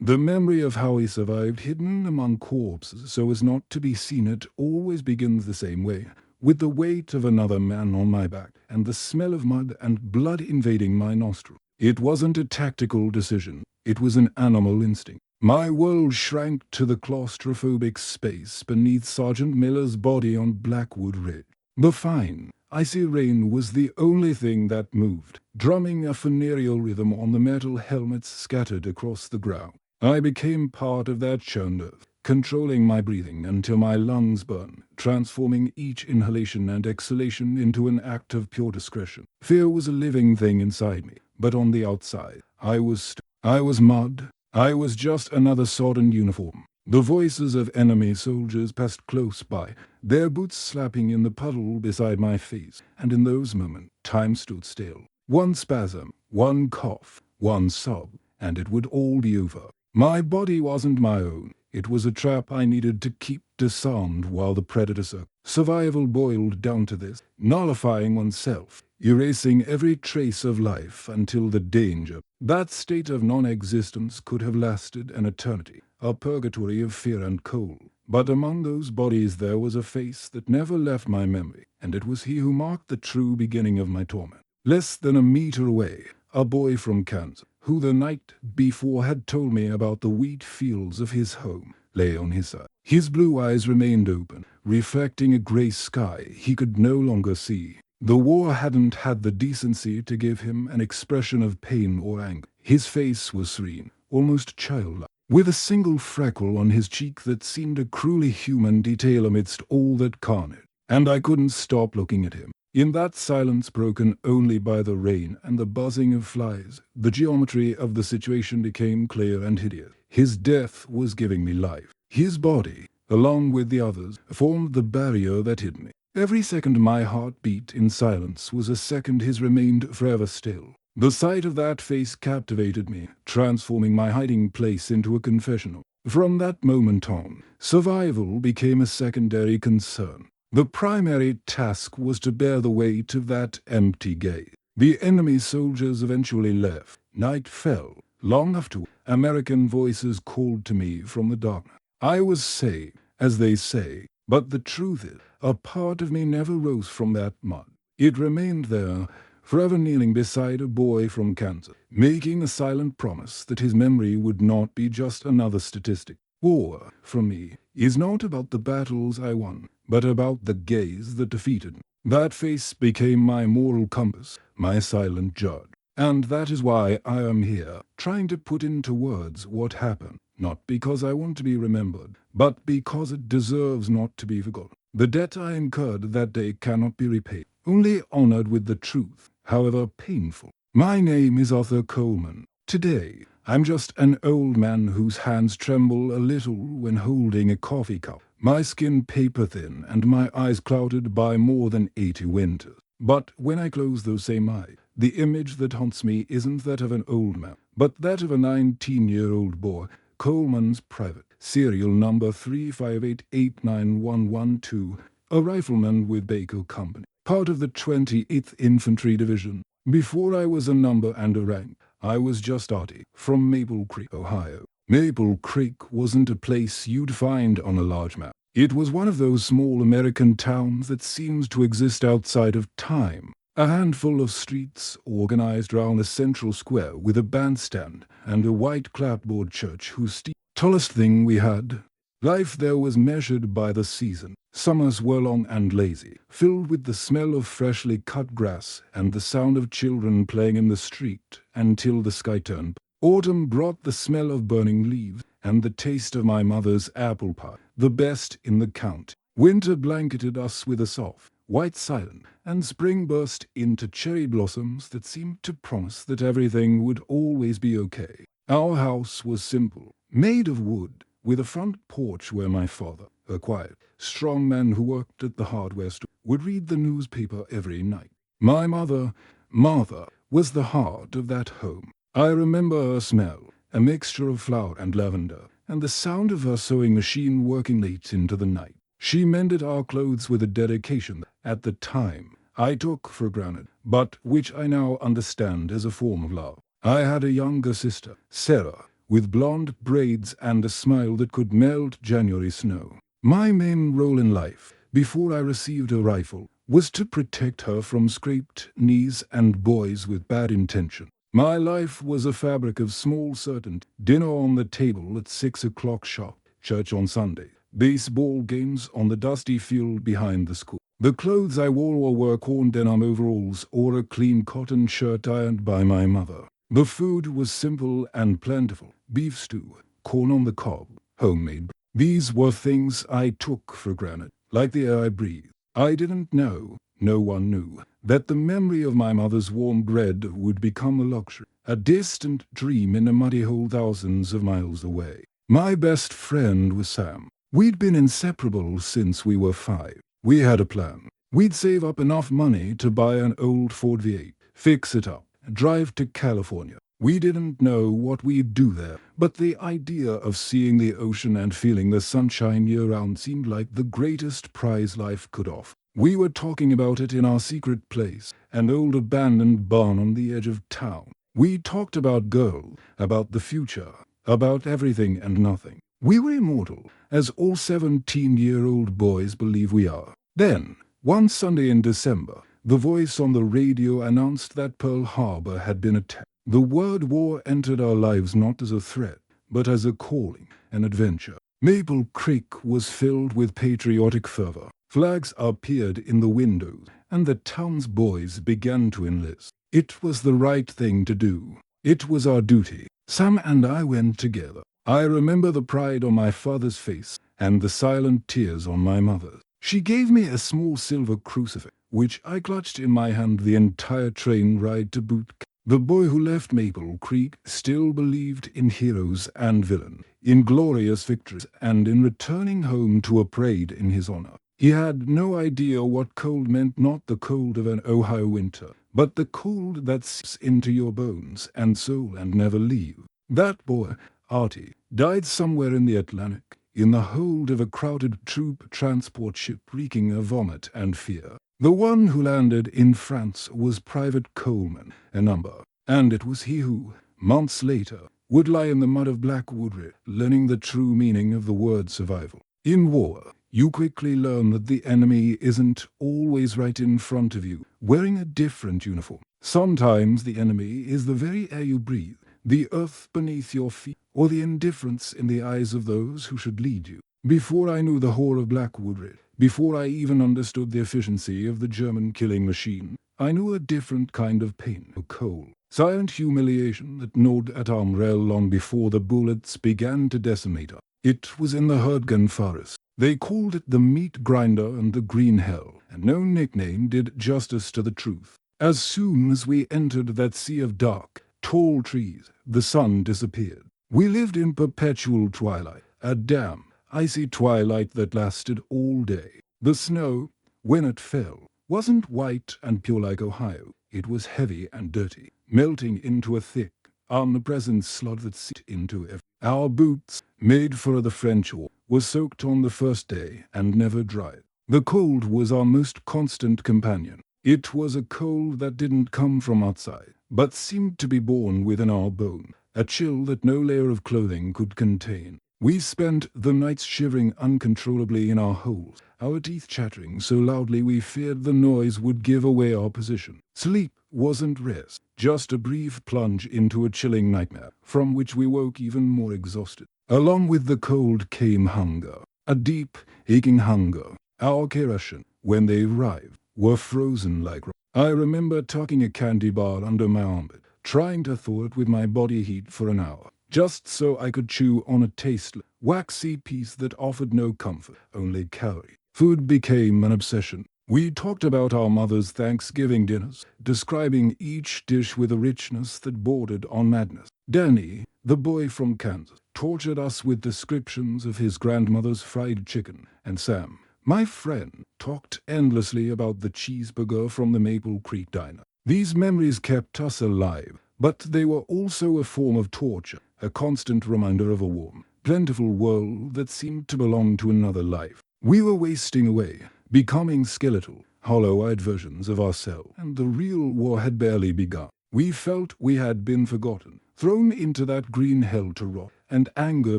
The memory of how he survived hidden among corpses so as not to be seen it always begins the same way, with the weight of another man on my back and the smell of mud and blood invading my nostril. It wasn't a tactical decision, it was an animal instinct. My world shrank to the claustrophobic space beneath Sergeant Miller's body on Blackwood Ridge. The fine, icy rain was the only thing that moved, drumming a funereal rhythm on the metal helmets scattered across the ground. I became part of that churned earth, controlling my breathing until my lungs burned, transforming each inhalation and exhalation into an act of pure discretion. Fear was a living thing inside me, but on the outside, I was mud. I was just another sodden uniform. The voices of enemy soldiers passed close by, their boots slapping in the puddle beside my face, and in those moments, time stood still. One spasm, one cough, one sob, and it would all be over. My body wasn't my own. It was a trap I needed to keep disarmed while the predator circled. Survival boiled down to this, nullifying oneself, erasing every trace of life until the danger. That state of non-existence could have lasted an eternity, a purgatory of fear and cold. But among those bodies there was a face that never left my memory, and it was he who marked the true beginning of my torment. Less than a meter away, a boy from Kansas, who the night before had told me about the wheat fields of his home, lay on his side. His blue eyes remained open, reflecting a gray sky he could no longer see. The war hadn't had the decency to give him an expression of pain or anger. His face was serene, almost childlike, with a single freckle on his cheek that seemed a cruelly human detail amidst all that carnage. And I couldn't stop looking at him. In that silence broken only by the rain and the buzzing of flies, the geometry of the situation became clear and hideous. His death was giving me life. His body, along with the others, formed the barrier that hid me. Every second my heart beat in silence was a second his remained forever still. The sight of that face captivated me, transforming my hiding place into a confessional. From that moment on, survival became a secondary concern. The primary task was to bear the weight of that empty gaze. The enemy soldiers eventually left. Night fell. Long after, American voices called to me from the darkness. I was safe, as they say, but the truth is, a part of me never rose from that mud. It remained there, forever kneeling beside a boy from Kansas, making a silent promise that his memory would not be just another statistic. War, for me, is not about the battles I won, but about the gaze that defeated me. That face became my moral compass, my silent judge. And that is why I am here, trying to put into words what happened, not because I want to be remembered, but because it deserves not to be forgotten. The debt I incurred that day cannot be repaid, only honored with the truth, however painful. My name is Arthur Coleman. Today, I'm just an old man whose hands tremble a little when holding a coffee cup, my skin paper-thin and my eyes clouded by more than 80 winters. But when I close those same eyes, the image that haunts me isn't that of an old man, but that of a 19-year-old boy, Coleman's private, serial number 358891112, a rifleman with Baker Company, part of the 28th Infantry Division. Before I was a number and a rank, I was just Artie, from Maple Creek, Ohio. Maple Creek wasn't a place you'd find on a large map. It was one of those small American towns that seems to exist outside of time. A handful of streets organized round a central square with a bandstand and a white clapboard church whose tallest thing we had. Life there was measured by the season. Summers were long and lazy, filled with the smell of freshly cut grass and the sound of children playing in the street until the sky turned. Autumn brought the smell of burning leaves and the taste of my mother's apple pie, the best in the county. Winter blanketed us with a soft, white silence, and spring burst into cherry blossoms that seemed to promise that everything would always be okay. Our house was simple, made of wood, with a front porch where my father, a quiet, strong man who worked at the hardware store, would read the newspaper every night. My mother, Martha, was the heart of that home. I remember her smell, a mixture of flour and lavender, and the sound of her sewing machine working late into the night. She mended our clothes with a dedication that, at the time, I took for granted, but which I now understand as a form of love. I had a younger sister, Sarah, with blonde braids and a smile that could melt January snow. My main role in life, before I received a rifle, was to protect her from scraped knees and boys with bad intention. My life was a fabric of small certainty: dinner on the table at 6 o'clock sharp, church on Sunday, baseball games on the dusty field behind the school. The clothes I wore were worn denim overalls or a clean cotton shirt ironed by my mother. The food was simple and plentiful: beef stew, corn on the cob, homemade. These were things I took for granted, like the air I breathed. I didn't know, no one knew, that the memory of my mother's warm bread would become a luxury, a distant dream in a muddy hole thousands of miles away. My best friend was Sam. We'd been inseparable since we were 5. We had a plan. We'd save up enough money to buy an old Ford V8, fix it up, drive to California. We didn't know what we'd do there, but the idea of seeing the ocean and feeling the sunshine year-round seemed like the greatest prize life could offer. We were talking about it in our secret place, an old abandoned barn on the edge of town. We talked about girls, about the future, about everything and nothing. We were immortal, as all 17-year-old boys believe we are. Then, one Sunday in December, the voice on the radio announced that Pearl Harbor had been attacked. The word war entered our lives not as a threat, but as a calling, an adventure. Maple Creek was filled with patriotic fervor. Flags appeared in the windows, and the town's boys began to enlist. It was the right thing to do. It was our duty. Sam and I went together. I remember the pride on my father's face and the silent tears on my mother's. She gave me a small silver crucifix, which I clutched in my hand the entire train ride to boot camp. The boy who left Maple Creek still believed in heroes and villains, in glorious victories, and in returning home to a parade in his honor. He had no idea what cold meant, not the cold of an Ohio winter, but the cold that seeps into your bones and soul and never leaves. That boy, Artie, died somewhere in the Atlantic, in the hold of a crowded troop transport ship reeking of vomit and fear. The one who landed in France was Private Coleman, a number, and it was he who, months later, would lie in the mud of Blackwood Ridge, learning the true meaning of the word survival. In war, you quickly learn that the enemy isn't always right in front of you, wearing a different uniform. Sometimes the enemy is the very air you breathe, the earth beneath your feet, or the indifference in the eyes of those who should lead you. Before I knew the horror of Blackwood Ridge, before I even understood the efficiency of the German killing machine, I knew a different kind of pain, a cold, silent humiliation that gnawed at our rail long before the bullets began to decimate us. It was in the Herdgen forest. They called it the meat grinder and the green hell, and no nickname did justice to the truth. As soon as we entered that sea of dark, tall trees, the sun disappeared. We lived in perpetual twilight, a damp, icy twilight that lasted all day. The snow, when it fell, wasn't white and pure like Ohio. It was heavy and dirty, melting into a thick, omnipresent sludge that seeped into every. Our boots, made for the French war, were soaked on the first day and never dried. The cold was our most constant companion. It was a cold that didn't come from outside, but seemed to be born within our bone, a chill that no layer of clothing could contain. We spent the nights shivering uncontrollably in our holes, our teeth chattering so loudly we feared the noise would give away our position. Sleep wasn't rest, just a brief plunge into a chilling nightmare, from which we woke even more exhausted. Along with the cold came hunger, a deep, aching hunger. Our rations, when they arrived, were frozen like rock. I remember tucking a candy bar under my armpit, trying to thaw it with my body heat for an hour, just so I could chew on a tasteless, waxy piece that offered no comfort, only calories. Food became an obsession. We talked about our mother's Thanksgiving dinners, describing each dish with a richness that bordered on madness. Danny, the boy from Kansas, tortured us with descriptions of his grandmother's fried chicken, and Sam, my friend, talked endlessly about the cheeseburger from the Maple Creek diner. These memories kept us alive, but they were also a form of torture, a constant reminder of a warm, plentiful world that seemed to belong to another life. We were wasting away, becoming skeletal, hollow-eyed versions of ourselves, and the real war had barely begun. We felt we had been forgotten, thrown into that green hell to rot, and anger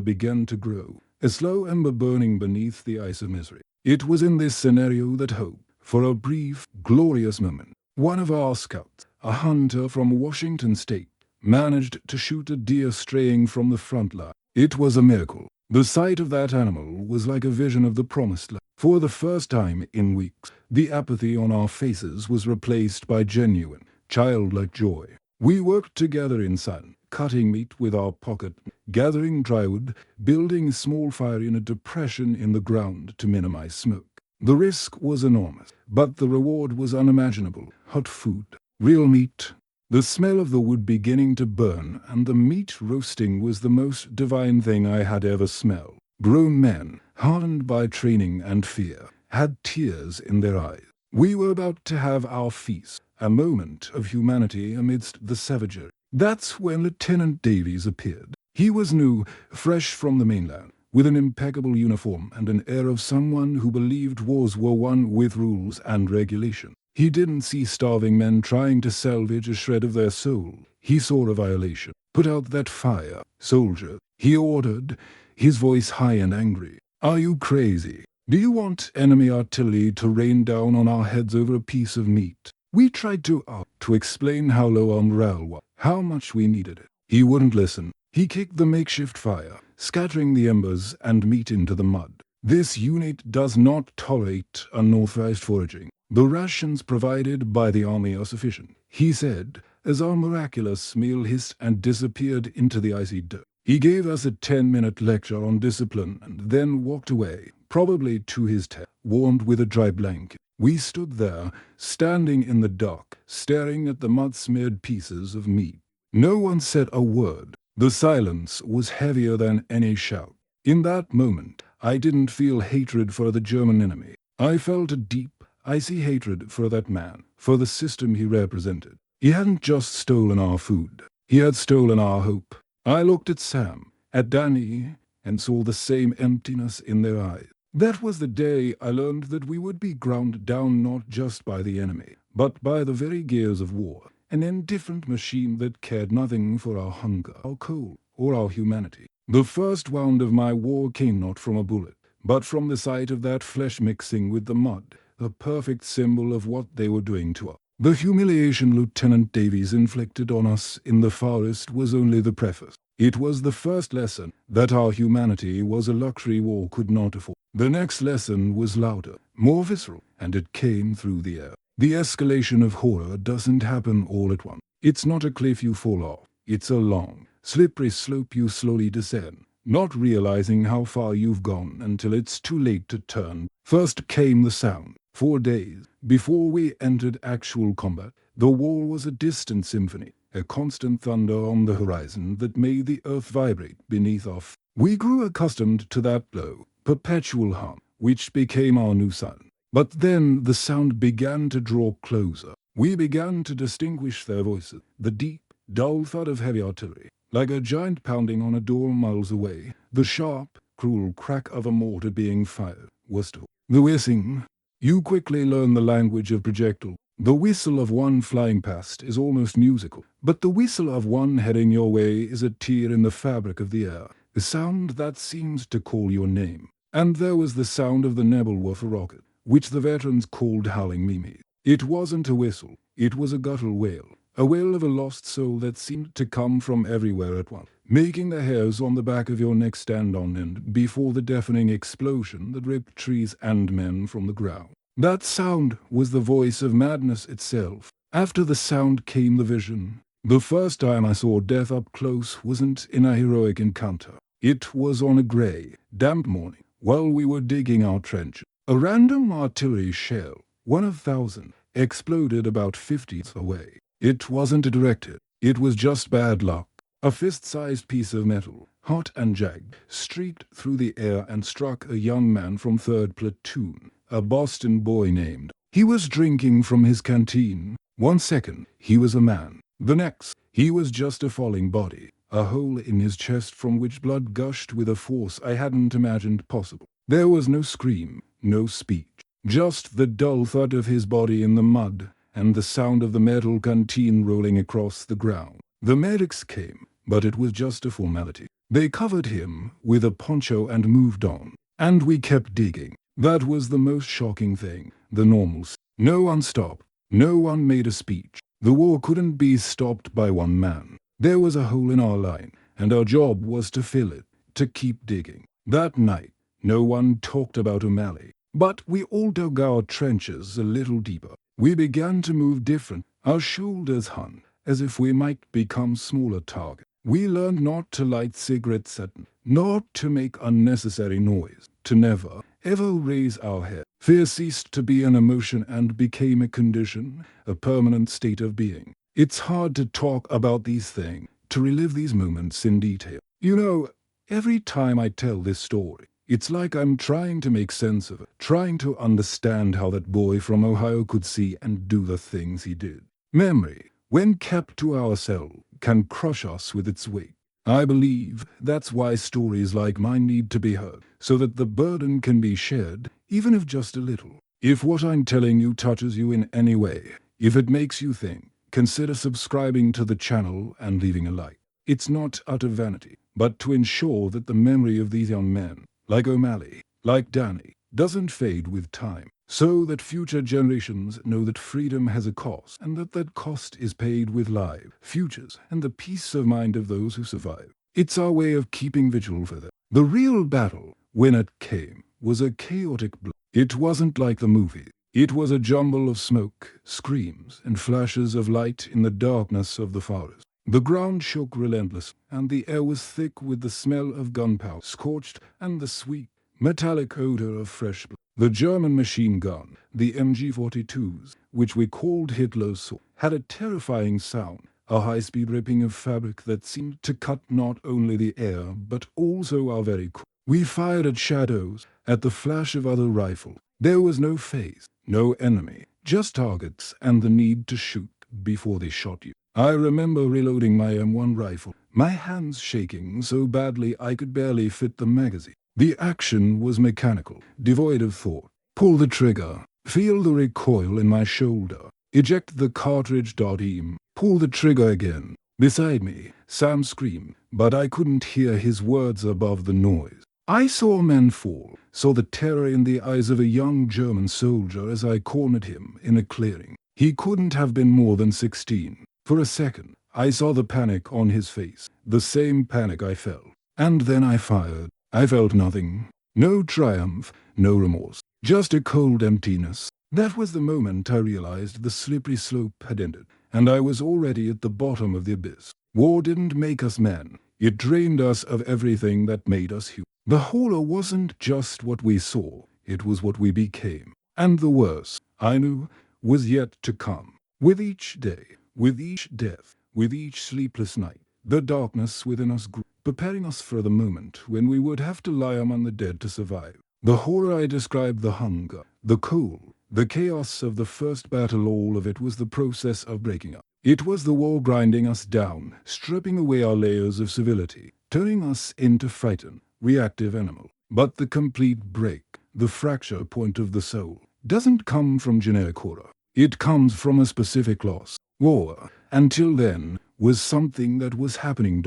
began to grow, a slow ember burning beneath the ice of misery. It was in this scenario that hope, for a brief, glorious moment, one of our scouts, a hunter from Washington State, managed to shoot a deer straying from the front line. It was a miracle. The sight of that animal was like a vision of the promised land. For the first time in weeks, the apathy on our faces was replaced by genuine, childlike joy. We worked together in silence, cutting meat with our pocket, gathering drywood, building a small fire in a depression in the ground to minimize smoke. The risk was enormous, but the reward was unimaginable. Hot food, real meat. The smell of the wood beginning to burn and the meat roasting was the most divine thing I had ever smelled. Grown men, hardened by training and fear, had tears in their eyes. We were about to have our feast, a moment of humanity amidst the savagery. That's when Lieutenant Davies appeared. He was new, fresh from the mainland, with an impeccable uniform and an air of someone who believed wars were won with rules and regulation. He didn't see starving men trying to salvage a shred of their soul. He saw a violation. Put out that fire, soldier, he ordered, his voice high and angry. Are you crazy? Do you want enemy artillery to rain down on our heads over a piece of meat? We tried to explain how low our morale was, how much we needed it. He wouldn't listen. He kicked the makeshift fire, scattering the embers and meat into the mud. This unit does not tolerate unauthorized foraging. The rations provided by the army are sufficient, he said, as our miraculous meal hissed and disappeared into the icy dirt. He gave us a 10-minute lecture on discipline and then walked away, probably to his tent, warmed with a dry blanket. We stood there, standing in the dark, staring at the mud-smeared pieces of meat. No one said a word. The silence was heavier than any shout. In that moment, I didn't feel hatred for the German enemy. I felt a deep, icy hatred for that man, for the system he represented. He hadn't just stolen our food. He had stolen our hope. I looked at Sam, at Danny, and saw the same emptiness in their eyes. That was the day I learned that we would be ground down not just by the enemy, but by the very gears of war, an indifferent machine that cared nothing for our hunger, our cold, or our humanity. The first wound of my war came not from a bullet, but from the sight of that flesh mixing with the mud, the perfect symbol of what they were doing to us. The humiliation Lieutenant Davies inflicted on us in the forest was only the preface. It was the first lesson that our humanity was a luxury war could not afford. The next lesson was louder, more visceral, and it came through the air. The escalation of horror doesn't happen all at once. It's not a cliff you fall off. It's a long, slippery slope you slowly descend, not realizing how far you've gone until it's too late to turn. First came the sound. 4 days before we entered actual combat, the war was a distant symphony, a constant thunder on the horizon that made the earth vibrate beneath our feet. We grew accustomed to that low, perpetual hum, which became our new sound. But then the sound began to draw closer. We began to distinguish their voices, the deep, dull thud of heavy artillery, like a giant pounding on a door miles away. The sharp, cruel crack of a mortar being fired was still. The whizzing. You quickly learn the language of projectile. The whistle of one flying past is almost musical, but the whistle of one heading your way is a tear in the fabric of the air, the sound that seems to call your name. And there was the sound of the Nebelwerfer rocket, which the veterans called howling mimes. It wasn't a whistle, it was a guttural wail, a wail of a lost soul that seemed to come from everywhere at once, making the hairs on the back of your neck stand on end before the deafening explosion that ripped trees and men from the ground. That sound was the voice of madness itself. After the sound came the vision. The first time I saw death up close wasn't in a heroic encounter. It was on a grey, damp morning, while we were digging our trench. A random artillery shell, one of 1,000, exploded about 50 away. It wasn't a direct hit. It was just bad luck. A fist-sized piece of metal, hot and jagged, streaked through the air and struck a young man from 3rd Platoon, a Boston boy named. He was drinking from his canteen. 1 second, he was a man. The next, he was just a falling body, a hole in his chest from which blood gushed with a force I hadn't imagined possible. There was no scream, no speech, just the dull thud of his body in the mud and the sound of the metal canteen rolling across the ground. The medics came, but it was just a formality. They covered him with a poncho and moved on. And we kept digging. That was the most shocking thing. The normals. No one stopped. No one made a speech. The war couldn't be stopped by one man. There was a hole in our line, and our job was to fill it, to keep digging. That night, no one talked about O'Malley. But we all dug our trenches a little deeper. We began to move different. Our shoulders hung, as if we might become smaller targets. We learned not to light cigarettes at night, not to make unnecessary noise, to never, ever raise our head. Fear ceased to be an emotion and became a condition, a permanent state of being. It's hard to talk about these things, to relive these moments in detail. You know, every time I tell this story, it's like I'm trying to make sense of it, trying to understand how that boy from Ohio could see and do the things he did. Memory, when kept to ourselves, can crush us with its weight. I believe that's why stories like mine need to be heard, so that the burden can be shared, even if just a little. If what I'm telling you touches you in any way, if it makes you think, consider subscribing to the channel and leaving a like. It's not out of vanity, but to ensure that the memory of these young men, like O'Malley, like Danny, doesn't fade with time, so that future generations know that freedom has a cost, and that cost is paid with lives, futures, and the peace of mind of those who survive. It's our way of keeping vigil for them. The real battle, when it came, was a chaotic blow. It wasn't like the movies. It was a jumble of smoke, screams, and flashes of light in the darkness of the forest. The ground shook relentlessly, and the air was thick with the smell of gunpowder, scorched, and the sweet, metallic odor of fresh blood. The German machine gun, the MG42s, which we called Hitler's sword, had a terrifying sound, a high-speed ripping of fabric that seemed to cut not only the air but also our very core. We fired at shadows, at the flash of other rifles. There was no face, no enemy, just targets and the need to shoot before they shot you. I remember reloading my M1 rifle, my hands shaking so badly I could barely fit the magazine. The action was mechanical, devoid of thought. Pull the trigger, feel the recoil in my shoulder, eject the cartridge. Aim, pull the trigger again. Beside me, Sam screamed, but I couldn't hear his words above the noise. I saw men fall, saw the terror in the eyes of a young German soldier as I cornered him in a clearing. He couldn't have been more than 16. For a second, I saw the panic on his face, the same panic I felt. And then I fired. I felt nothing. No triumph, no remorse, just a cold emptiness. That was the moment I realized the slippery slope had ended, and I was already at the bottom of the abyss. War didn't make us men. It drained us of everything that made us human. The horror wasn't just what we saw, it was what we became. And the worst, I knew, was yet to come. With each day, with each death, with each sleepless night, the darkness within us grew, preparing us for the moment when we would have to lie among the dead to survive. The horror I described, the hunger, the cold, the chaos of the first battle, all of it was the process of breaking up. It was the war grinding us down, stripping away our layers of civility, turning us into frightened, reactive animals. But the complete break, the fracture point of the soul, doesn't come from generic horror. It comes from a specific loss. War, until then, was something that was happening.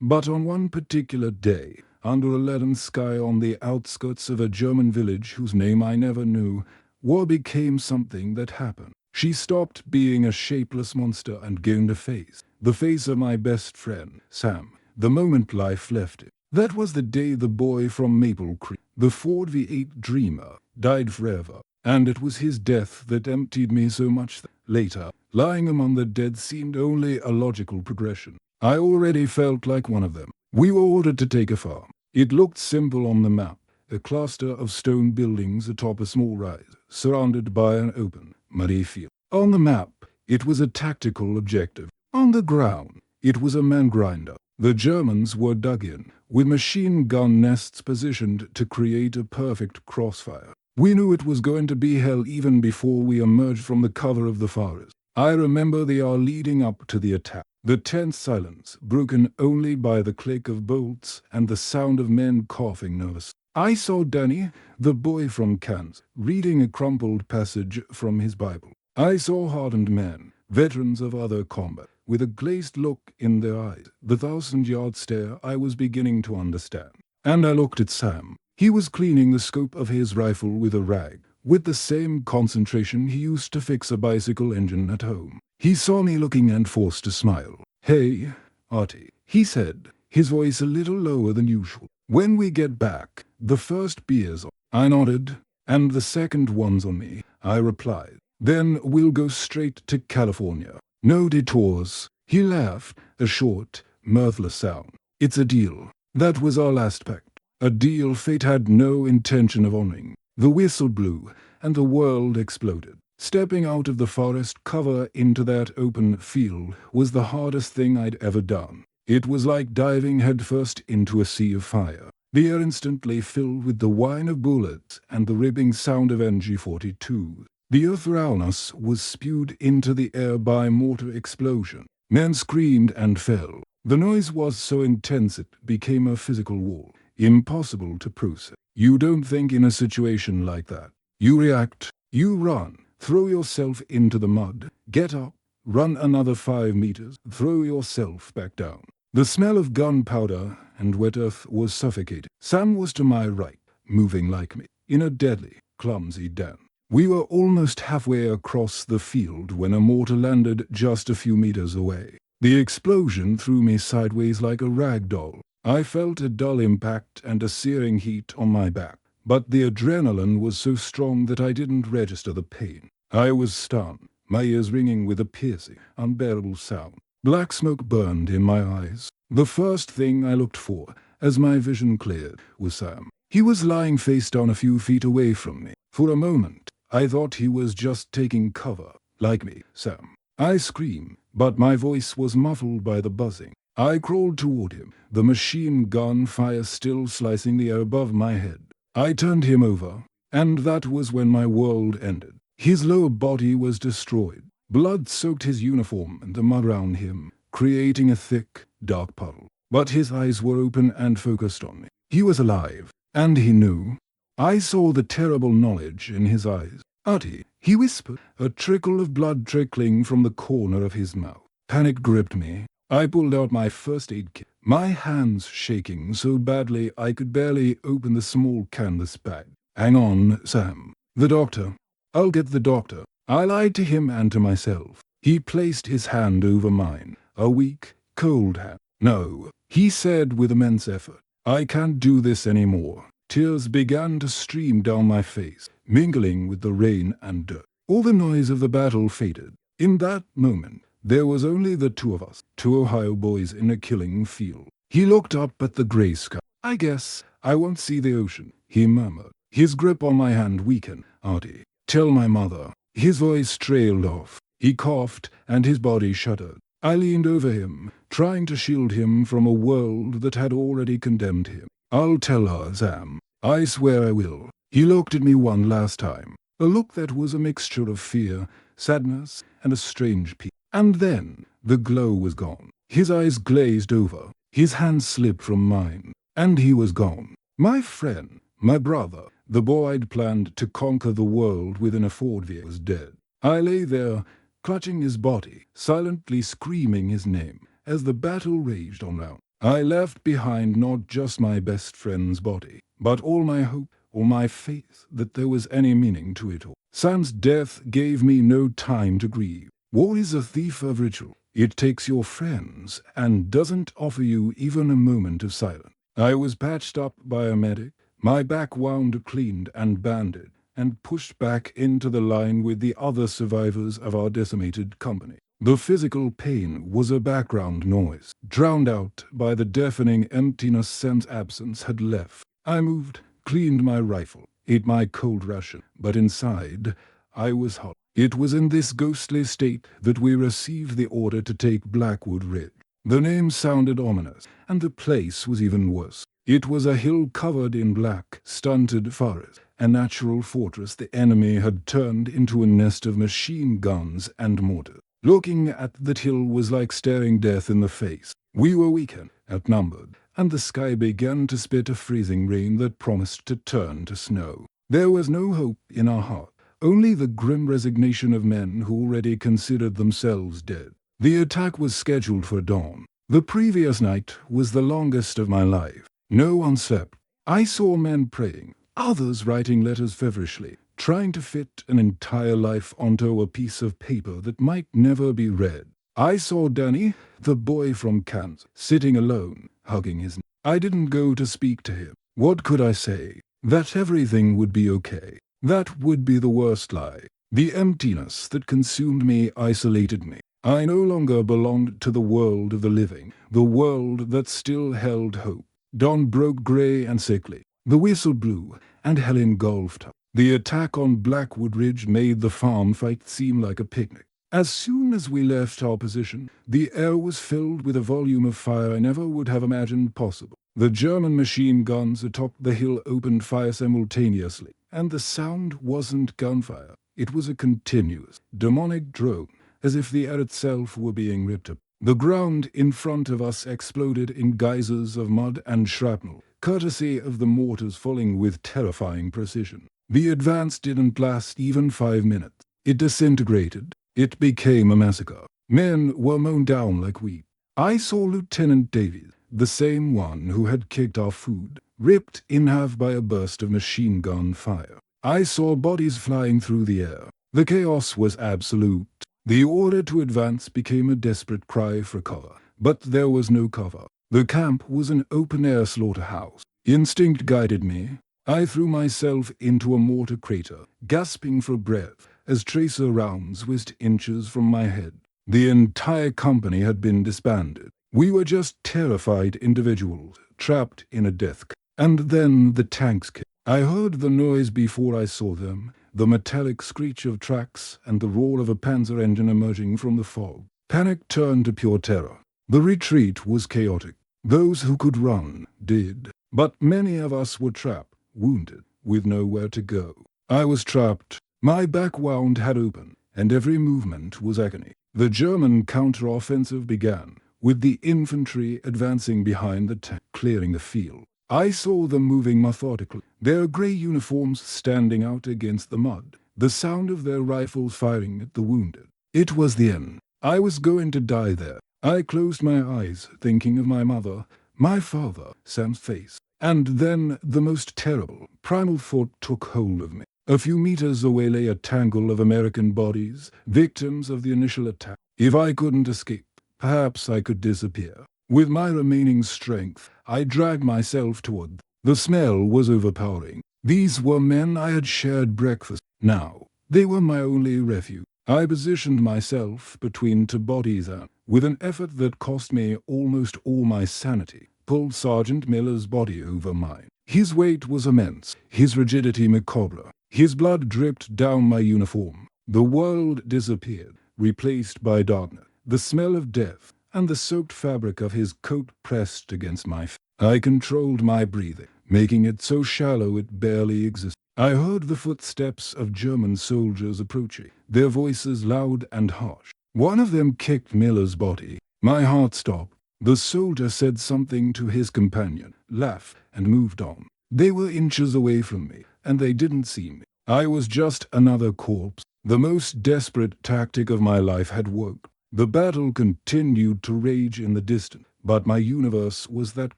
But on one particular day, under a leaden sky on the outskirts of a German village whose name I never knew, war became something that happened. She stopped being a shapeless monster and gained a face. The face of my best friend, Sam, the moment life left it. That was the day the boy from Maple Creek, the Ford V8 dreamer, died forever. And it was his death that emptied me so much that later, lying among the dead seemed only a logical progression. I already felt like one of them. We were ordered to take a farm. It looked simple on the map, a cluster of stone buildings atop a small rise, surrounded by an open, muddy field. On the map, it was a tactical objective. On the ground, it was a man grinder. The Germans were dug in, with machine gun nests positioned to create a perfect crossfire. We knew it was going to be hell even before we emerged from the cover of the forest. I remember the hour leading up to the attack. The tense silence, broken only by the click of bolts and the sound of men coughing nervously. I saw Danny, the boy from Kansas, reading a crumpled passage from his Bible. I saw hardened men, veterans of other combat, with a glazed look in their eyes. The 1,000-yard stare I was beginning to understand. And I looked at Sam. He was cleaning the scope of his rifle with a rag, with the same concentration he used to fix a bicycle engine at home. He saw me looking and forced a smile. "Hey, Artie," he said, his voice a little lower than usual. "When we get back, the first beer's on." I nodded. "And the second one's on me," I replied. "Then we'll go straight to California. No detours." He laughed, a short, mirthless sound. "It's a deal. That was our last pact. A deal fate had no intention of honoring." The whistle blew, and the world exploded. Stepping out of the forest cover into that open field was the hardest thing I'd ever done. It was like diving headfirst into a sea of fire. The air instantly filled with the whine of bullets and the ripping sound of NG-42s. The earth around us was spewed into the air by mortar explosion. Men screamed and fell. The noise was so intense it became a physical wall, impossible to process. You don't think in a situation like that. You react, you run, throw yourself into the mud, get up, run another 5 meters, throw yourself back down. The smell of gunpowder and wet earth was suffocating. Sam was to my right, moving like me, in a deadly, clumsy dance. We were almost halfway across the field when a mortar landed just a few meters away. The explosion threw me sideways like a rag doll. I felt a dull impact and a searing heat on my back, but the adrenaline was so strong that I didn't register the pain. I was stunned, my ears ringing with a piercing, unbearable sound. Black smoke burned in my eyes. The first thing I looked for, as my vision cleared, was Sam. He was lying face down a few feet away from me. For a moment, I thought he was just taking cover, like me, Sam. I screamed, but my voice was muffled by the buzzing. I crawled toward him, the machine gun fire still slicing the air above my head. I turned him over, and that was when my world ended. His lower body was destroyed. Blood soaked his uniform and the mud around him, creating a thick, dark puddle. But his eyes were open and focused on me. He was alive, and he knew. I saw the terrible knowledge in his eyes. "Artie," he whispered, a trickle of blood trickling from the corner of his mouth. Panic gripped me. I pulled out my first aid kit, my hands shaking so badly I could barely open the small canvas bag. "Hang on, Sam. The doctor. I'll get the doctor." I lied to him and to myself. He placed his hand over mine, a weak, cold hand. "No," he said with immense effort. "I can't do this anymore." Tears began to stream down my face, mingling with the rain and dirt. All the noise of the battle faded. In that moment, there was only the two of us, two Ohio boys in a killing field. He looked up at the gray sky. "I guess I won't see the ocean," he murmured. His grip on my hand weakened. "Artie, tell my mother." His voice trailed off. He coughed, and his body shuddered. I leaned over him, trying to shield him from a world that had already condemned him. "I'll tell her, Sam. I swear I will." He looked at me one last time, a look that was a mixture of fear, sadness, and a strange peace. And then the glow was gone. His eyes glazed over, his hand slipped from mine, and he was gone. My friend, my brother, the boy I'd planned to conquer the world within a Ford vehicle, was dead. I lay there, clutching his body, silently screaming his name, as the battle raged on round. I left behind not just my best friend's body, but all my hope, all my faith that there was any meaning to it all. Sam's death gave me no time to grieve. War is a thief of ritual. It takes your friends and doesn't offer you even a moment of silence. I was patched up by a medic, my back wound, cleaned and banded, and pushed back into the line with the other survivors of our decimated company. The physical pain was a background noise, drowned out by the deafening emptiness Sam's absence had left. I moved, cleaned my rifle, ate my cold ration, but inside, I was hot. It was in this ghostly state that we received the order to take Blackwood Ridge. The name sounded ominous, and the place was even worse. It was a hill covered in black, stunted forest, a natural fortress the enemy had turned into a nest of machine guns and mortars. Looking at that hill was like staring death in the face. We were weakened, outnumbered, and the sky began to spit a freezing rain that promised to turn to snow. There was no hope in our heart, only the grim resignation of men who already considered themselves dead. The attack was scheduled for dawn. The previous night was the longest of my life. No one slept. I saw men praying, others writing letters feverishly, trying to fit an entire life onto a piece of paper that might never be read. I saw Danny, the boy from Kansas, sitting alone, hugging his knee. I didn't go to speak to him. What could I say? That everything would be okay. That would be the worst lie. The emptiness that consumed me isolated me. I no longer belonged to the world of the living, the world that still held hope. Dawn broke grey and sickly. The whistle blew, and hell engulfed her. The attack on Blackwood Ridge made the farm fight seem like a picnic. As soon as we left our position, the air was filled with a volume of fire I never would have imagined possible. The German machine guns atop the hill opened fire simultaneously, and the sound wasn't gunfire. It was a continuous, demonic drone, as if the air itself were being ripped up. The ground in front of us exploded in geysers of mud and shrapnel, courtesy of the mortars falling with terrifying precision. The advance didn't last even 5 minutes. It disintegrated. It became a massacre. Men were mown down like wheat. I saw Lieutenant Davies, the same one who had kicked our food, ripped in half by a burst of machine gun fire. I saw bodies flying through the air. The chaos was absolute. The order to advance became a desperate cry for cover, but there was no cover. The camp was an open-air slaughterhouse. Instinct guided me. I threw myself into a mortar crater, gasping for breath, as tracer rounds whizzed inches from my head. The entire company had been disbanded. We were just terrified individuals, trapped in a death camp. And then the tanks came. I heard the noise before I saw them, the metallic screech of tracks and the roar of a panzer engine emerging from the fog. Panic turned to pure terror. The retreat was chaotic. Those who could run did, but many of us were trapped, wounded, with nowhere to go. I was trapped. My back wound had opened, and every movement was agony. The German counter-offensive began, with the infantry advancing behind the tank, clearing the field. I saw them moving methodically, their grey uniforms standing out against the mud, the sound of their rifles firing at the wounded. It was the end. I was going to die there. I closed my eyes, thinking of my mother, my father, Sam's face. And then the most terrible, primal thought took hold of me. A few meters away lay a tangle of American bodies, victims of the initial attack. If I couldn't escape, perhaps I could disappear. With my remaining strength, I dragged myself toward them. The smell was overpowering. These were men I had shared breakfast. Now, they were my only refuge. I positioned myself between two bodies and, with an effort that cost me almost all my sanity, pulled Sergeant Miller's body over mine. His weight was immense, his rigidity macabre. His blood dripped down my uniform. The world disappeared, replaced by darkness, the smell of death, and the soaked fabric of his coat pressed against my face. I controlled my breathing, making it so shallow it barely existed. I heard the footsteps of German soldiers approaching, their voices loud and harsh. One of them kicked Miller's body. My heart stopped. The soldier said something to his companion, laughed, and moved on. They were inches away from me, and they didn't see me. I was just another corpse. The most desperate tactic of my life had worked. The battle continued to rage in the distance, but my universe was that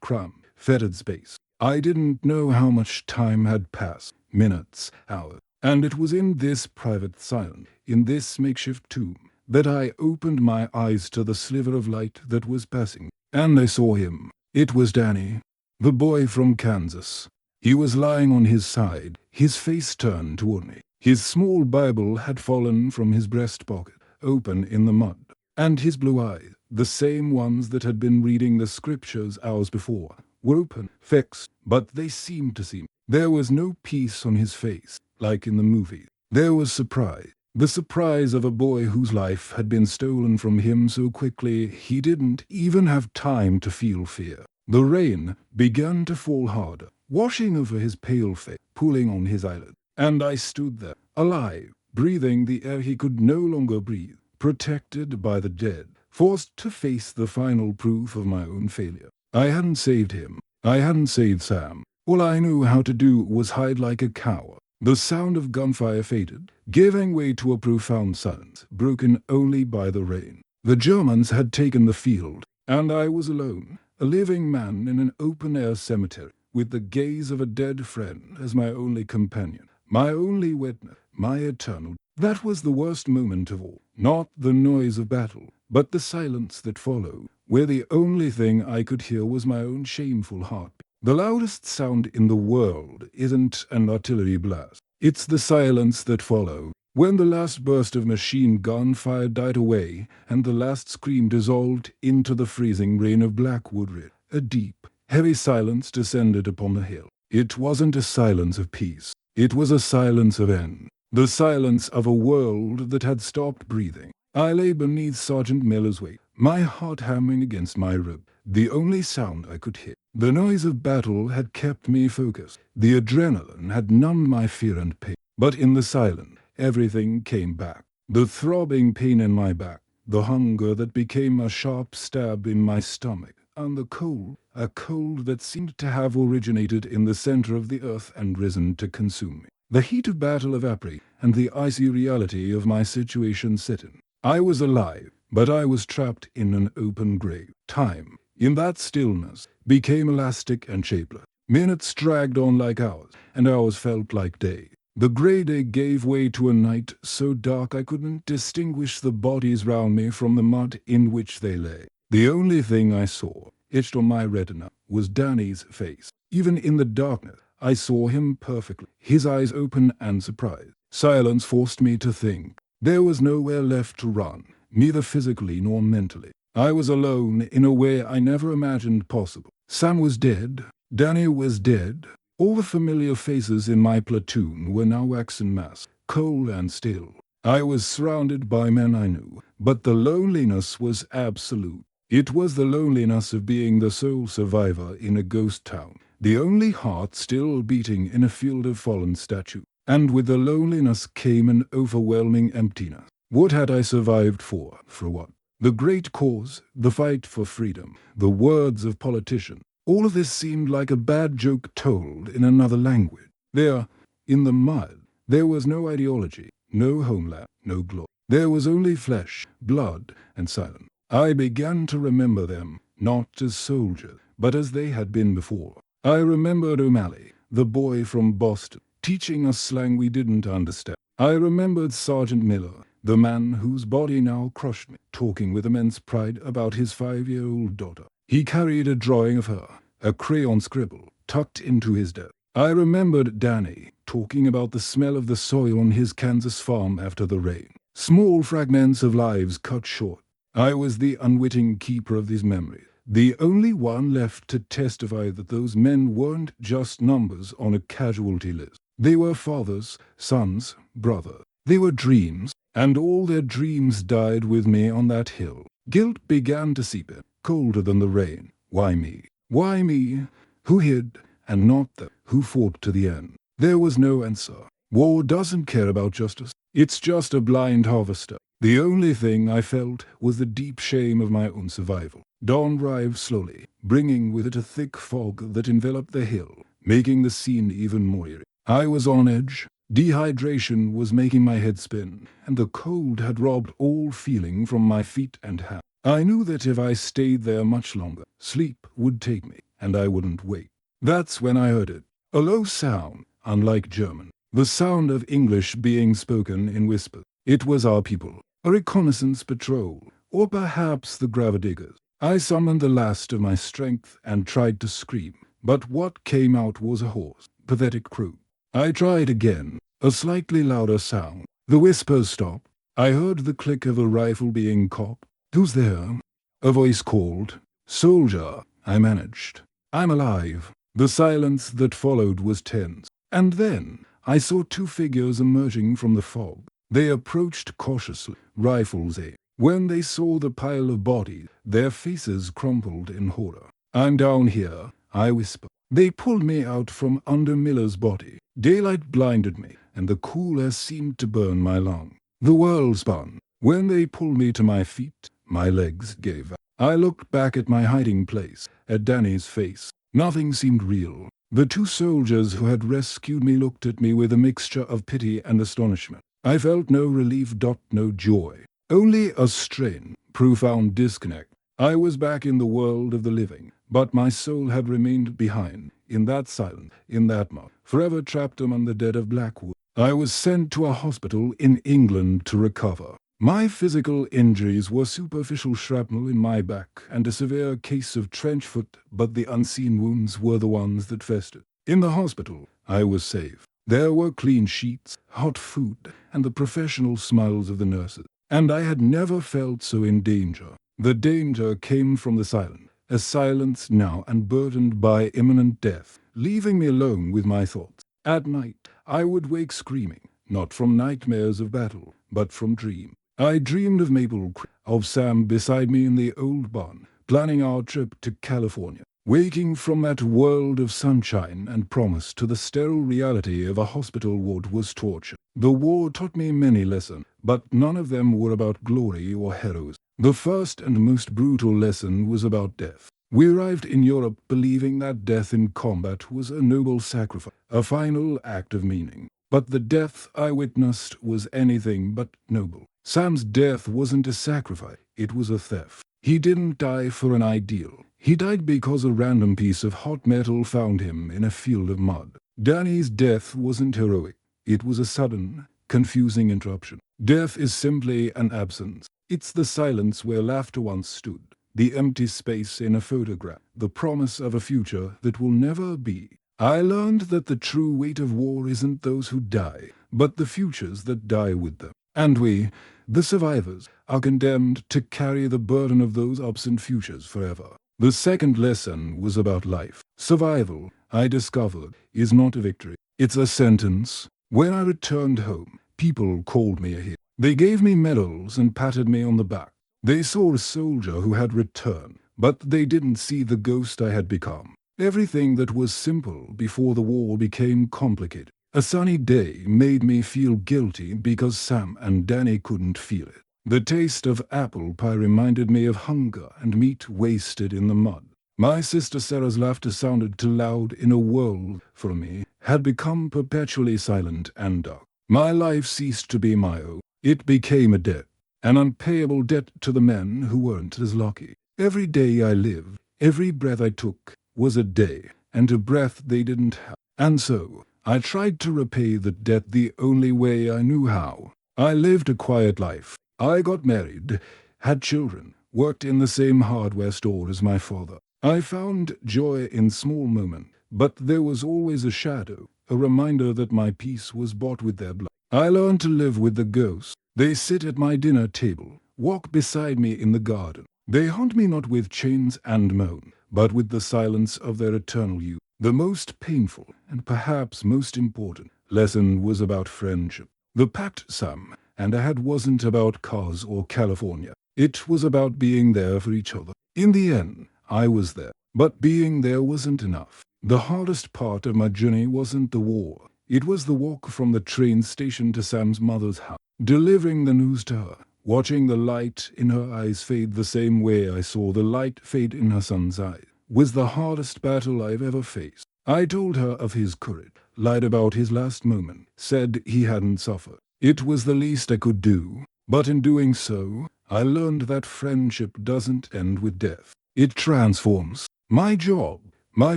cramped, fettered space. I didn't know how much time had passed, minutes, hours, and it was in this private silence, in this makeshift tomb, that I opened my eyes to the sliver of light that was passing, and I saw him. It was Danny, the boy from Kansas. He was lying on his side, his face turned toward me. His small Bible had fallen from his breast pocket, open in the mud. And his blue eyes, the same ones that had been reading the scriptures hours before, were open, fixed, but they seemed to see me. There was no peace on his face, like in the movies. There was surprise, the surprise of a boy whose life had been stolen from him so quickly he didn't even have time to feel fear. The rain began to fall harder, washing over his pale face, pooling on his eyelids. And I stood there, alive, breathing the air he could no longer breathe. Protected by the dead, forced to face the final proof of my own failure. I hadn't saved him. I hadn't saved Sam. All I knew how to do was hide like a coward. The sound of gunfire faded, giving way to a profound silence, broken only by the rain. The Germans had taken the field, and I was alone, a living man in an open-air cemetery, with the gaze of a dead friend as my only companion, my only witness, my eternal. That was the worst moment of all. Not the noise of battle, but the silence that followed, where the only thing I could hear was my own shameful heartbeat. The loudest sound in the world isn't an artillery blast. It's the silence that followed. When the last burst of machine gun fire died away, and the last scream dissolved into the freezing rain of Blackwood Ridge, a deep, heavy silence descended upon the hill. It wasn't a silence of peace. It was a silence of end. The silence of a world that had stopped breathing. I lay beneath Sergeant Miller's weight, my heart hammering against my rib, the only sound I could hear. The noise of battle had kept me focused. The adrenaline had numbed my fear and pain. But in the silence, everything came back. The throbbing pain in my back, the hunger that became a sharp stab in my stomach, and the cold, a cold that seemed to have originated in the center of the earth and risen to consume me. The heat of battle evaporated, and the icy reality of my situation set in. I was alive, but I was trapped in an open grave. Time, in that stillness, became elastic and shapeless. Minutes dragged on like hours, and hours felt like days. The grey day gave way to a night so dark I couldn't distinguish the bodies round me from the mud in which they lay. The only thing I saw, etched on my retina, was Danny's face. Even in the darkness, I saw him perfectly, his eyes open and surprised. Silence forced me to think. There was nowhere left to run, neither physically nor mentally. I was alone in a way I never imagined possible. Sam was dead. Danny was dead. All the familiar faces in my platoon were now waxen masks, cold and still. I was surrounded by men I knew, but the loneliness was absolute. It was the loneliness of being the sole survivor in a ghost town, the only heart still beating in a field of fallen statues. And with the loneliness came an overwhelming emptiness. What had I survived for? For what? The great cause, the fight for freedom, the words of politicians. All of this seemed like a bad joke told in another language. There, in the mud, there was no ideology, no homeland, no glory. There was only flesh, blood, and silence. I began to remember them, not as soldiers, but as they had been before. I remembered O'Malley, the boy from Boston, teaching us slang we didn't understand. I remembered Sergeant Miller, the man whose body now crushed me, talking with immense pride about his 5-year-old daughter. He carried a drawing of her, a crayon scribble, tucked into his desk. I remembered Danny, talking about the smell of the soil on his Kansas farm after the rain. Small fragments of lives cut short. I was the unwitting keeper of these memories, the only one left to testify that those men weren't just numbers on a casualty list. They were fathers, sons, brothers. They were dreams, and all their dreams died with me on that hill. Guilt began to seep in, colder than the rain. Why me? Why me? Who hid, and not them who fought to the end? There was no answer. War doesn't care about justice. It's just a blind harvester. The only thing I felt was the deep shame of my own survival. Dawn arrived slowly, bringing with it a thick fog that enveloped the hill, making the scene even more eerie. I was on edge. Dehydration was making my head spin, and the cold had robbed all feeling from my feet and hands. I knew that if I stayed there much longer, sleep would take me, and I wouldn't wake. That's when I heard it. A low sound, unlike German. The sound of English being spoken in whispers. It was our people. A reconnaissance patrol, or perhaps the gravediggers. I summoned the last of my strength and tried to scream, but what came out was a hoarse, pathetic croak. I tried again, a slightly louder sound. The whispers stopped. I heard the click of a rifle being cocked. "Who's there?" A voice called. "Soldier," I managed. "I'm alive." The silence that followed was tense. And then I saw two figures emerging from the fog. They approached cautiously, rifles aimed. When they saw the pile of bodies, their faces crumpled in horror. "I'm down here," I whispered. They pulled me out from under Miller's body. Daylight blinded me, and the cool air seemed to burn my lungs. The world spun. When they pulled me to my feet, my legs gave out. I looked back at my hiding place, at Danny's face. Nothing seemed real. The two soldiers who had rescued me looked at me with a mixture of pity and astonishment. I felt no relief, no joy. only a strain, profound disconnect. I was back in the world of the living, but my soul had remained behind, in that silence, in that mud, forever trapped among the dead of Blackwood. I was sent to a hospital in England to recover. My physical injuries were superficial shrapnel in my back and a severe case of trench foot, but the unseen wounds were the ones that festered. In the hospital, I was safe. There were clean sheets, hot food, and the professional smiles of the nurses. And I had never felt so in danger. The danger came from the silence, a silence now and burdened by imminent death, leaving me alone with my thoughts. At night, I would wake screaming, not from nightmares of battle, but from dreams. I dreamed of Maple Creek, of Sam beside me in the old barn, planning our trip to California. Waking from that world of sunshine and promise to the sterile reality of a hospital ward was torture. The war taught me many lessons, but none of them were about glory or heroes. The first and most brutal lesson was about death. We arrived in Europe believing that death in combat was a noble sacrifice, a final act of meaning. But the death I witnessed was anything but noble. Sam's death wasn't a sacrifice, it was a theft. He didn't die for an ideal. He died because a random piece of hot metal found him in a field of mud. Danny's death wasn't heroic. It was a sudden, confusing interruption. Death is simply an absence. It's the silence where laughter once stood, the empty space in a photograph, the promise of a future that will never be. I learned that the true weight of war isn't those who die, but the futures that die with them. And we, the survivors, are condemned to carry the burden of those absent futures forever. The second lesson was about life. Survival, I discovered, is not a victory. It's a sentence. When I returned home, people called me a hero. They gave me medals and patted me on the back. They saw a soldier who had returned, but they didn't see the ghost I had become. Everything that was simple before the war became complicated. A sunny day made me feel guilty because Sam and Danny couldn't feel it. The taste of apple pie reminded me of hunger and meat wasted in the mud. My sister Sarah's laughter sounded too loud in a world, for me, had become perpetually silent and dark. My life ceased to be my own. It became a debt, an unpayable debt to the men who weren't as lucky. Every day I lived, every breath I took, was a day, and a breath they didn't have. And so, I tried to repay the debt the only way I knew how. I lived a quiet life. I got married, had children, worked in the same hardware store as my father. I found joy in small moments, but there was always a shadow, a reminder that my peace was bought with their blood. I learned to live with the ghosts. They sit at my dinner table, walk beside me in the garden. They haunt me not with chains and moan, but with the silence of their eternal youth. The most painful, and perhaps most important, lesson was about friendship. The pact Sam and I had wasn't about cars or California. It was about being there for each other. In the end, I was there, but being there wasn't enough. The hardest part of my journey wasn't the war. It was the walk from the train station to Sam's mother's house, delivering the news to her, watching the light in her eyes fade the same way I saw the light fade in her son's eyes, was the hardest battle I've ever faced. I told her of his courage, lied about his last moment, said he hadn't suffered. It was the least I could do, but in doing so, I learned that friendship doesn't end with death. It transforms. My job, my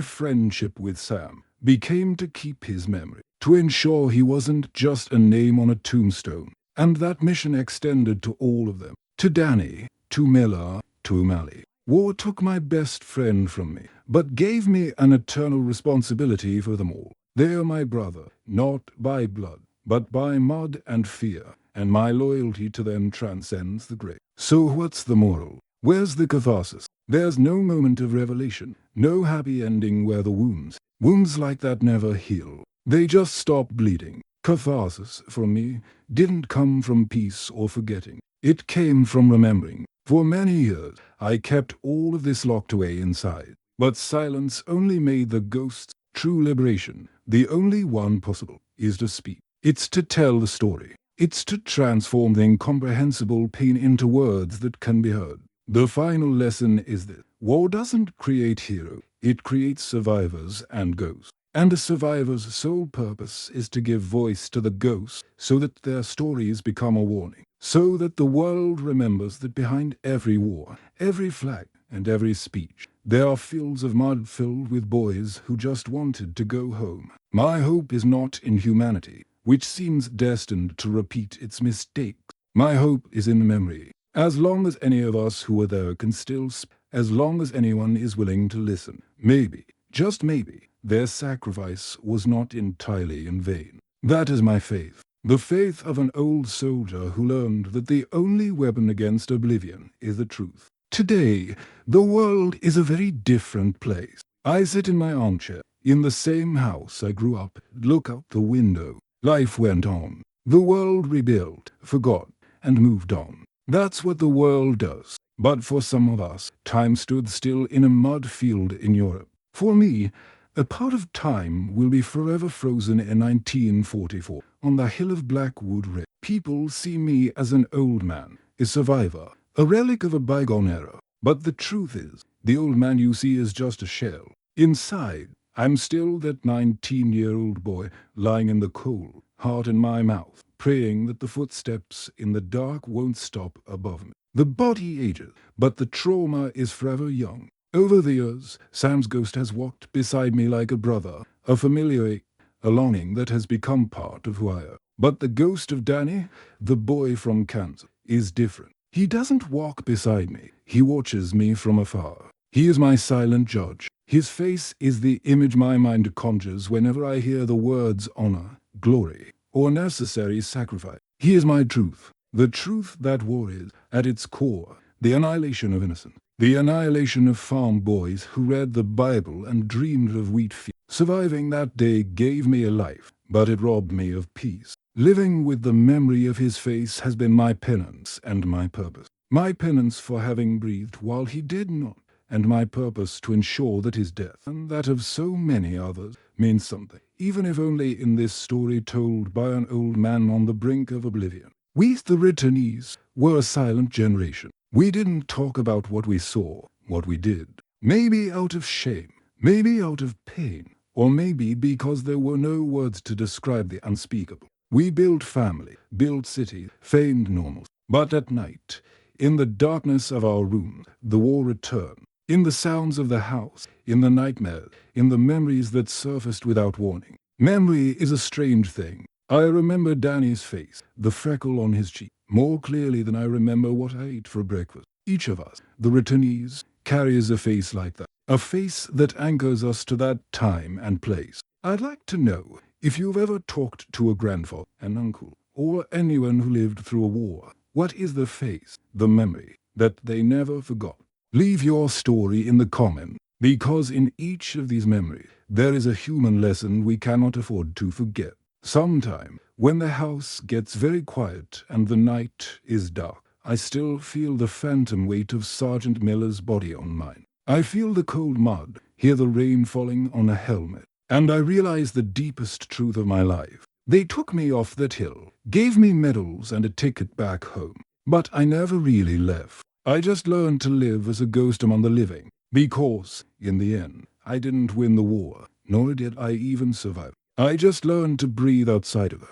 friendship with Sam, became to keep his memory, to ensure he wasn't just a name on a tombstone. And that mission extended to all of them, to Danny, to Miller, to O'Malley. War took my best friend from me, but gave me an eternal responsibility for them all. They are my brother, not by blood, but by mud and fear, and my loyalty to them transcends the grave. So what's the moral? Where's the catharsis? There's no moment of revelation, no happy ending where the wounds like that never heal. They just stop bleeding. Catharsis, for me, didn't come from peace or forgetting. It came from remembering. For many years, I kept all of this locked away inside. But silence only made the ghost's true liberation. The only one possible is to speak. It's to tell the story. It's to transform the incomprehensible pain into words that can be heard. The final lesson is this. War doesn't create heroes. It creates survivors and ghosts. And a survivor's sole purpose is to give voice to the ghosts so that their stories become a warning. so that the world remembers that behind every war, every flag, and every speech, there are fields of mud filled with boys who just wanted to go home. My hope is not in humanity, which seems destined to repeat its mistakes. My hope is in memory. As long as any of us who were there can still speak, as long as anyone is willing to listen, maybe, just maybe, their sacrifice was not entirely in vain. That is my faith. The faith of an old soldier who learned that the only weapon against oblivion is the truth. Today, the world is a very different place. I sit in my armchair, in the same house I grew up, look out the window. Life went on. The world rebuilt, forgot, and moved on. That's what the world does. But for some of us, time stood still in a mud field in Europe. For me, a part of time will be forever frozen in 1944, on the hill of Blackwood Ridge. People see me as an old man, a survivor, a relic of a bygone era. But the truth is, the old man you see is just a shell. Inside, I'm still that 19-year-old boy lying in the cold, heart in my mouth, praying that the footsteps in the dark won't stop above me. The body ages, but the trauma is forever young. Over the years, Sam's ghost has walked beside me like a brother, a familiar, a longing that has become part of who I am. But the ghost of Danny, the boy from Kansas, is different. He doesn't walk beside me. He watches me from afar. He is my silent judge. His face is the image my mind conjures whenever I hear the words honor, glory, or necessary sacrifice. He is my truth, the truth that war is, at its core, the annihilation of innocence. The annihilation of farm boys who read the Bible and dreamed of wheat fields. Surviving that day gave me a life, but it robbed me of peace. Living with the memory of his face has been my penance and my purpose. My penance for having breathed while he did not, and my purpose to ensure that his death, and that of so many others, means something, even if only in this story told by an old man on the brink of oblivion. We, the returnees, were a silent generation. We didn't talk about what we saw, what we did. Maybe out of shame, maybe out of pain, or maybe because there were no words to describe the unspeakable. We built family, built cities, famed normals. But at night, in the darkness of our room, the war returned. In the sounds of the house, in the nightmares, in the memories that surfaced without warning. Memory is a strange thing. I remember Danny's face, the freckle on his cheek, more clearly than I remember what I ate for breakfast. Each of us, the returnees, carries a face like that. A face that anchors us to that time and place. I'd like to know if you've ever talked to a grandfather, an uncle, or anyone who lived through a war. What is the face, the memory, that they never forgot? Leave your story in the comment, because in each of these memories, there is a human lesson we cannot afford to forget. Sometime, when the house gets very quiet and the night is dark, I still feel the phantom weight of Sergeant Miller's body on mine. I feel the cold mud, hear the rain falling on a helmet, and I realize the deepest truth of my life. They took me off that hill, gave me medals and a ticket back home, but I never really left. I just learned to live as a ghost among the living, because, in the end, I didn't win the war, nor did I even survive. I just learned to breathe outside of it.